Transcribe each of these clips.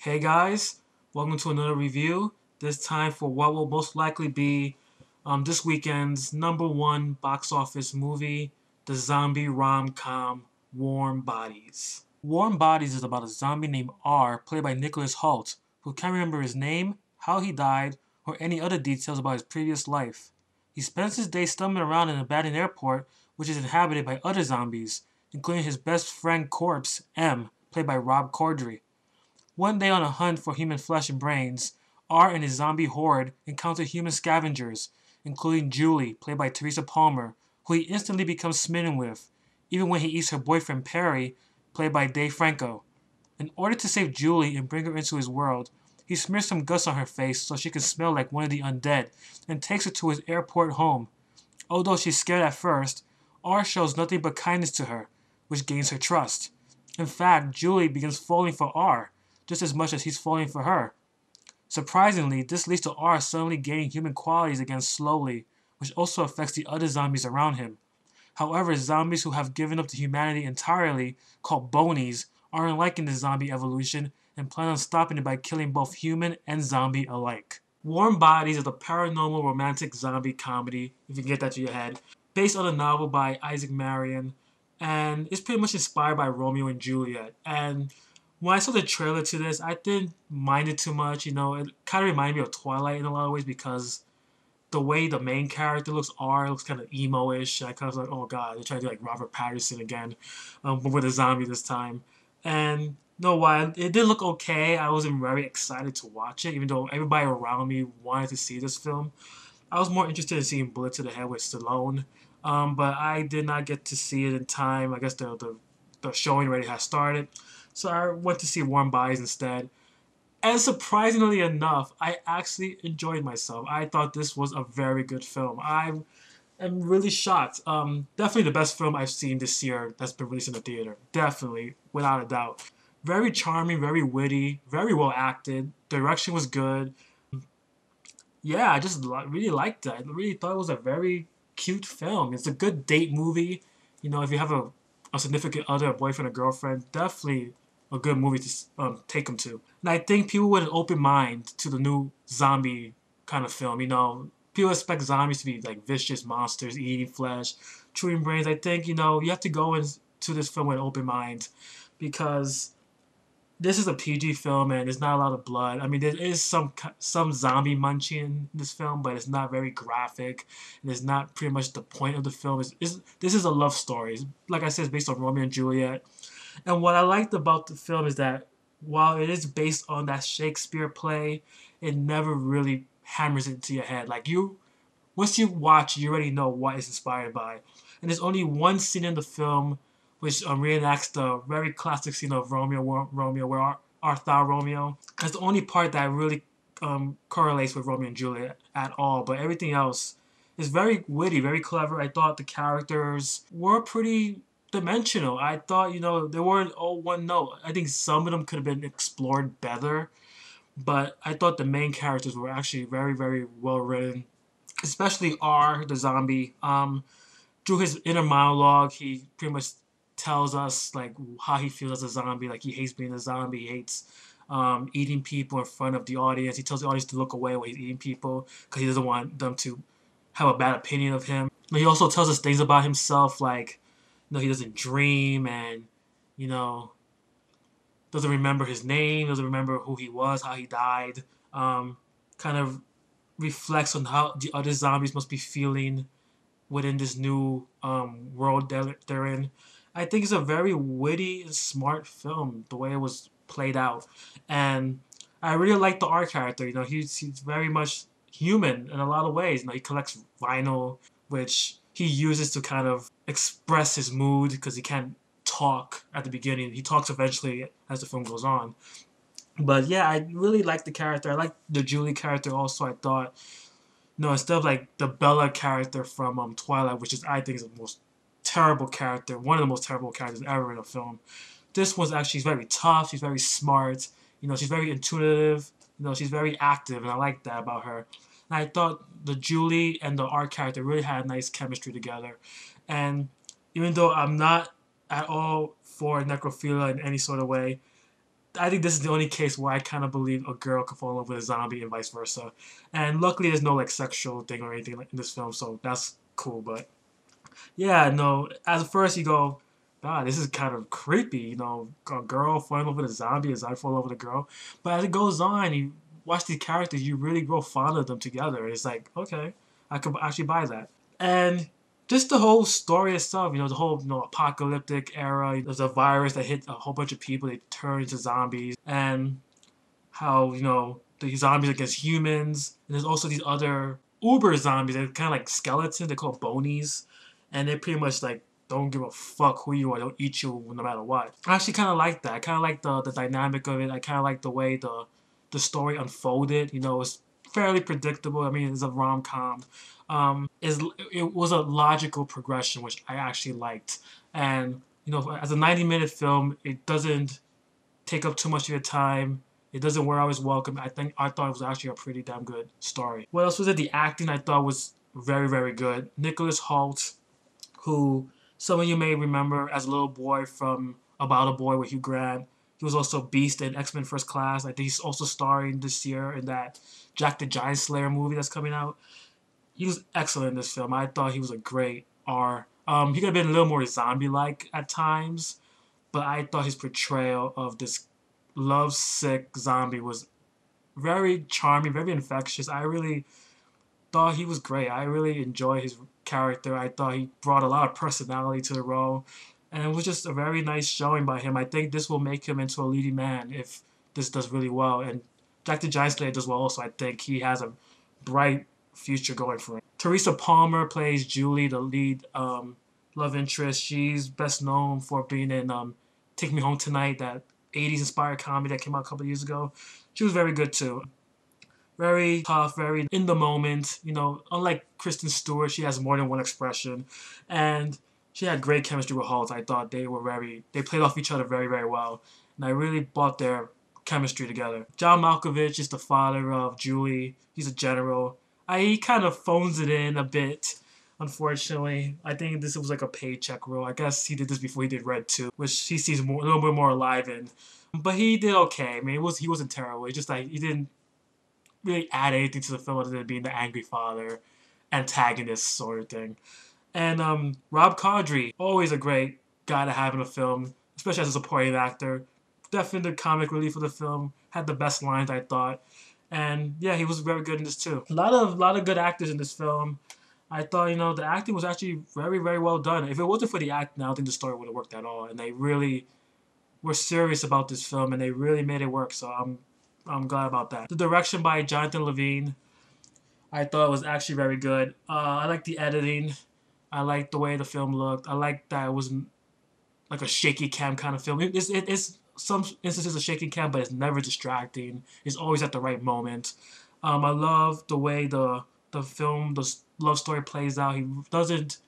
Hey guys, welcome to another review. This time for what will most likely be this weekend's #1 box office movie, the zombie rom-com Warm Bodies. Warm Bodies is about a zombie named R, played by Nicholas Hoult, who can't remember his name, how he died, or any other details about his previous life. He spends his day stumbling around in an abandoned airport, which is inhabited by other zombies, including his best friend corpse, M, played by Rob Corddry. One day on a hunt for human flesh and brains, R and his zombie horde encounter human scavengers, including Julie, played by Teresa Palmer, who he instantly becomes smitten with, even when he eats her boyfriend Perry, played by Dave Franco. In order to save Julie and bring her into his world, he smears some guts on her face so she can smell like one of the undead, and takes her to his airport home. Although she's scared at first, R shows nothing but kindness to her, which gains her trust. In fact, Julie begins falling for R, just as much as he's falling for her. Surprisingly, this leads to R suddenly gaining human qualities again slowly, which also affects the other zombies around him. However, zombies who have given up to humanity entirely, called bonies, aren't liking the zombie evolution and plan on stopping it by killing both human and zombie alike. Warm Bodies is a paranormal romantic zombie comedy, if you can get that to your head, based on a novel by Isaac Marion, and it's pretty much inspired by Romeo and Juliet. And when I saw the trailer to this, I didn't mind it too much. It kind of reminded me of Twilight in a lot of ways because the way the main character looks, R, looks kind of emo-ish. I kind of was like, oh god, they're trying to do like Robert Pattinson again, but with a zombie this time. And no, why it did look okay. I wasn't very excited to watch it, even though everybody around me wanted to see this film. I was more interested in seeing Bullet to the Head with Stallone, but I did not get to see it in time. I guess the showing already has started, so I went to see Warm Bodies instead. And surprisingly enough, I actually enjoyed myself. I thought this was a very good film. I am really shocked. Definitely the best film I've seen this year that's been released in the theater. Definitely, without a doubt. Very charming, very witty, very well acted. Direction was good. Yeah, I just really liked it. I really thought it was a very cute film. It's a good date movie. If you have a significant other, a boyfriend, a girlfriend, definitely a good movie to take them to. And I think people with an open mind to the new zombie kind of film, people expect zombies to be like vicious monsters, eating flesh, chewing brains. I think, you have to go into this film with an open mind because this is a PG film and there's not a lot of blood. I mean, there is some zombie munching in this film, but it's not very graphic, and it's not pretty much the point of the film. This is a love story. Like I said, it's based on Romeo and Juliet. And what I liked about the film is that while it is based on that Shakespeare play, it never really hammers it into your head. Once you watch, you already know what it's inspired by. And there's only one scene in the film which reenacts the very classic scene of Romeo, where Arthur Romeo. That's the only part that really correlates with Romeo and Juliet at all. But everything else is very witty, very clever. I thought the characters were pretty dimensional. I thought, they weren't all one note. I think some of them could have been explored better. But I thought the main characters were actually very, very well written, especially R, the zombie. Through his inner monologue, he pretty much tells us like how he feels as a zombie. Like he hates being a zombie, he hates eating people in front of the audience. He tells the audience to look away when he's eating people because he doesn't want them to have a bad opinion of him. But he also tells us things about himself, like he doesn't dream and you know doesn't remember his name, doesn't remember who he was, how he died. Kind of reflects on how the other zombies must be feeling within this new world that they're in. I think it's a very witty and smart film, the way it was played out. And I really like the art character. He's very much human in a lot of ways. He collects vinyl, which he uses to kind of express his mood because he can't talk at the beginning. He talks eventually as the film goes on. But yeah, I really like the character. I like the Julie character also. I thought, no, instead of like the Bella character from Twilight, which is I think is the most terrible character, one of the most terrible characters ever in a film. This one's actually she's very tough. She's very smart. She's very intuitive. She's very active, and I like that about her. And I thought the Julie and the art character really had a nice chemistry together. And even though I'm not at all for necrophilia in any sort of way, I think this is the only case where I kind of believe a girl could fall in love with a zombie and vice versa. And luckily, there's no like sexual thing or anything like in this film, so that's cool. But yeah, no. At first, you go, God, this is kind of creepy. You know, a girl falling in love with a zombie fall in love with a girl. But as it goes on, you watch these characters, you really grow fond of them together. It's like, okay, I could actually buy that. And just the whole story itself, you know, the whole apocalyptic era. There's a virus that hit a whole bunch of people. They turn into zombies, and how the zombies against humans. And there's also these other uber zombies. They're kind of like skeletons. They're called bonies, and they pretty much like don't give a fuck who you are. They'll eat you no matter what. I actually kind of like that. I kind of like the dynamic of it. I kind of like the way the story unfolded. You know, it's fairly predictable. I mean, it's a rom-com. Is It was a logical progression, which I actually liked. And as a 90-minute film, it doesn't take up too much of your time. It doesn't wear out its welcome. I thought it was actually a pretty damn good story. What else was it? The acting I thought was very, very good. Nicholas Hoult, who some of you may remember as a little boy from About a Boy with Hugh Grant. He was also Beast in X-Men First Class. I think he's also starring this year in that Jack the Giant Slayer movie that's coming out. He was excellent in this film. I thought he was a great R. He could have been a little more zombie-like at times, but I thought his portrayal of this lovesick zombie was very charming, very infectious. I really thought he was great. I really enjoyed his character. I thought he brought a lot of personality to the role, and it was just a very nice showing by him. I think this will make him into a leading man if this does really well. And Jack the Giant Slayer does well also. I think he has a bright future going for him. Teresa Palmer plays Julie, the lead love interest. She's best known for being in Take Me Home Tonight, that 80s inspired comedy that came out a couple of years ago. She was very good too. Very tough, very in the moment. Unlike Kristen Stewart, she has more than one expression. And she had great chemistry with Holt. I thought they played off each other very, very well. And I really bought their chemistry together. John Malkovich is the father of Julie. He's a general. He kind of phones it in a bit, unfortunately. I think this was like a paycheck role. I guess he did this before he did Red 2, which he seems a little bit more alive in. But he did okay. I mean, he wasn't terrible. It's just like he didn't really add anything to the film other than being the angry father, antagonist sort of thing. And Rob Corddry, always a great guy to have in a film, especially as a supporting actor. Definitely the comic relief of the film. Had the best lines, I thought. And yeah, he was very good in this too. A lot of good actors in this film. I thought, the acting was actually very, very well done. If it wasn't for the acting, I don't think the story would have worked at all. And they really were serious about this film, and they really made it work. So I'm glad about that. The direction by Jonathan Levine, I thought was actually very good. I like the editing. I like the way the film looked. I like that it was like a shaky cam kind of film. It's some instances of shaky cam, but it's never distracting. It's always at the right moment. I love the way the film, the love story plays out. He doesn't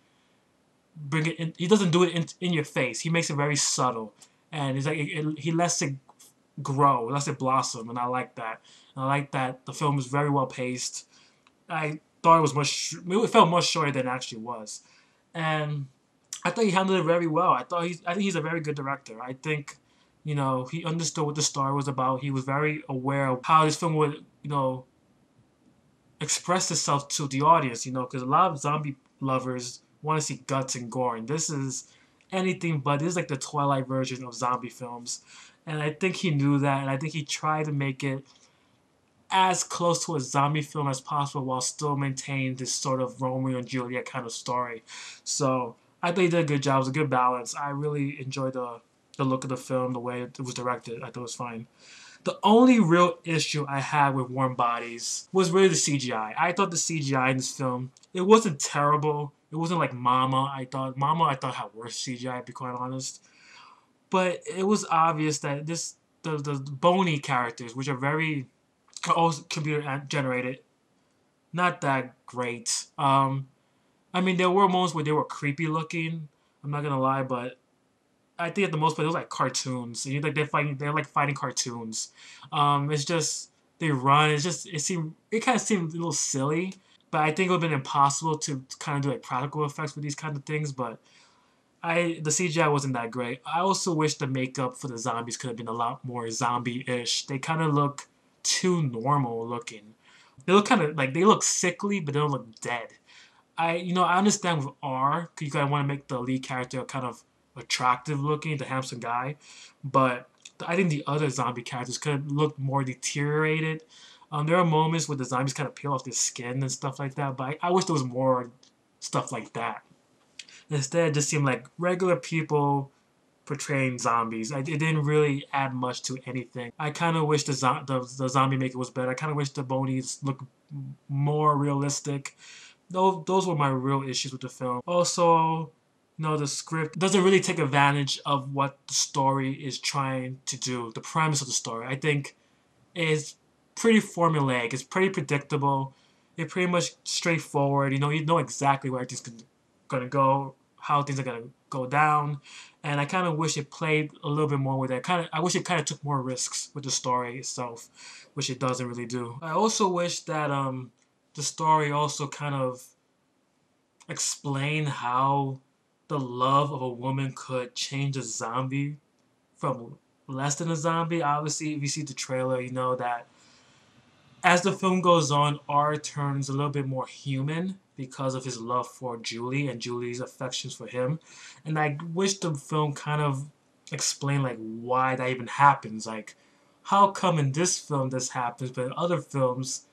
bring it in. He doesn't do it in your face. He makes it very subtle, and it's like he lets it grow, lets it blossom, and I like that. And I like that the film is very well paced. I thought it felt much shorter than it actually was, and I thought he handled it very well. I think he's a very good director. I think, he understood what the story was about. He was very aware of how this film would, express itself to the audience. Because a lot of zombie lovers want to see guts and gore, and this is anything but. This is like the Twilight version of zombie films, and I think he knew that, and I think he tried to make it as close to a zombie film as possible while still maintaining this sort of Romeo and Juliet kind of story. So I think he did a good job. It was a good balance. I really enjoyed the look of the film, the way it was directed. I thought it was fine. The only real issue I had with Warm Bodies was really the CGI. I thought the CGI in this film, it wasn't terrible. It wasn't like Mama. I thought had worse CGI, to be quite honest. But it was obvious that the bony characters, which are all computer generated, not that great. I mean, there were moments where they were creepy looking. I'm not gonna lie, but I think at the most part it was like cartoons. They're like fighting cartoons. It's just they run. It kind of seemed a little silly, but I think it would have been impossible to kind of do like practical effects with these kind of things. But the CGI wasn't that great. I also wish the makeup for the zombies could have been a lot more zombie-ish. They kind of look too normal looking. They look kind of like they look sickly, but they don't look dead. I understand with R, 'cause you kind of want to make the lead character kind of attractive looking, the handsome guy, but I think the other zombie characters could have looked more deteriorated. There are moments where the zombies kind of peel off their skin and stuff like that, but I wish there was more stuff like that. Instead, it just seemed like regular people portraying zombies. It didn't really add much to anything. I kind of wish the zombie maker was better. I kind of wish the bonies looked more realistic. Those were my real issues with the film. Also, the script doesn't really take advantage of what the story is trying to do, the premise of the story. I think it's pretty formulaic. It's pretty predictable. It's pretty much straightforward. You know exactly where everything's gonna go, how things are gonna go down, and I kind of wish it played a little bit more with that. I wish it kind of took more risks with the story itself, which it doesn't really do. I also wish that the story also kind of explained how the love of a woman could change a zombie from less than a zombie. Obviously, if you see the trailer, you know that as the film goes on, R turns a little bit more human because of his love for Julie and Julie's affections for him. And I wish the film kind of explained like why that even happens. Like, how come in this film this happens, but in other films,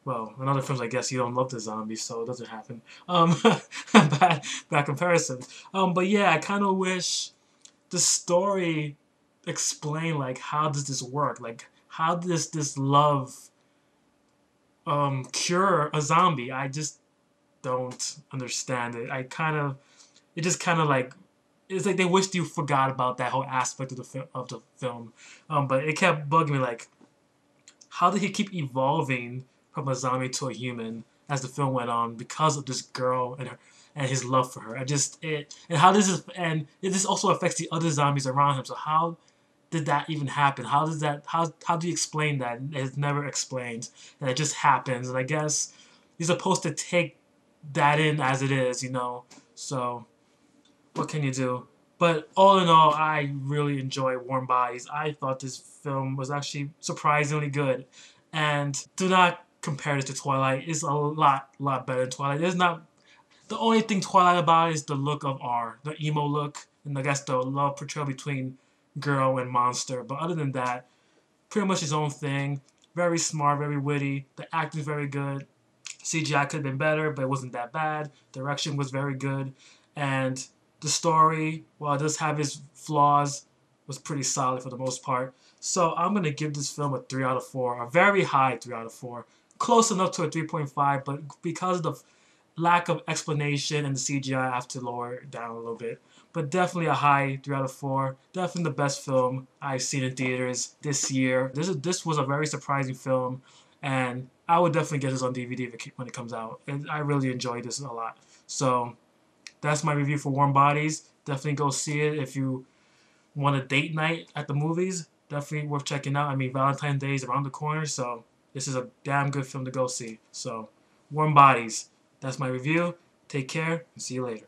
well, in other films I guess you don't love the zombies, so it doesn't happen. Bad comparison. But yeah, I kind of wish the story explained like how does this work? Like, how does this love cure a zombie? I just don't understand it. It just kind of like, it's like they wished you forgot about that whole aspect of the film. But it kept bugging me like, how did he keep evolving from a zombie to a human as the film went on because of this girl and his love for her? And this also affects the other zombies around him. So how did that even happen? How do you explain that? It's never explained, and it just happens. And I guess you're supposed to take that in as it is, So what can you do? But all in all, I really enjoy Warm Bodies. I thought this film was actually surprisingly good, and do not compare this to Twilight. It's a lot better than Twilight. There's not The only thing Twilight about is the look of R, the emo look, and I guess the love portrayal between girl and monster. But other than that, pretty much his own thing. Very smart, very witty. The acting's very good. CGI could have been better, but it wasn't that bad. Direction was very good. And the story, while it does have its flaws, was pretty solid for the most part. So I'm going to give this film a 3 out of 4. A very high 3 out of 4. Close enough to a 3.5, but because of the lack of explanation and the CGI, I have to lower it down a little bit. But definitely a high 3 out of 4. Definitely the best film I've seen in theaters this year. This was a very surprising film, and I would definitely get this on DVD when it comes out. And I really enjoyed this a lot. So that's my review for Warm Bodies. Definitely go see it if you want a date night at the movies. Definitely worth checking out. I mean, Valentine's Day is around the corner, so this is a damn good film to go see. So, Warm Bodies. That's my review. Take care and see you later.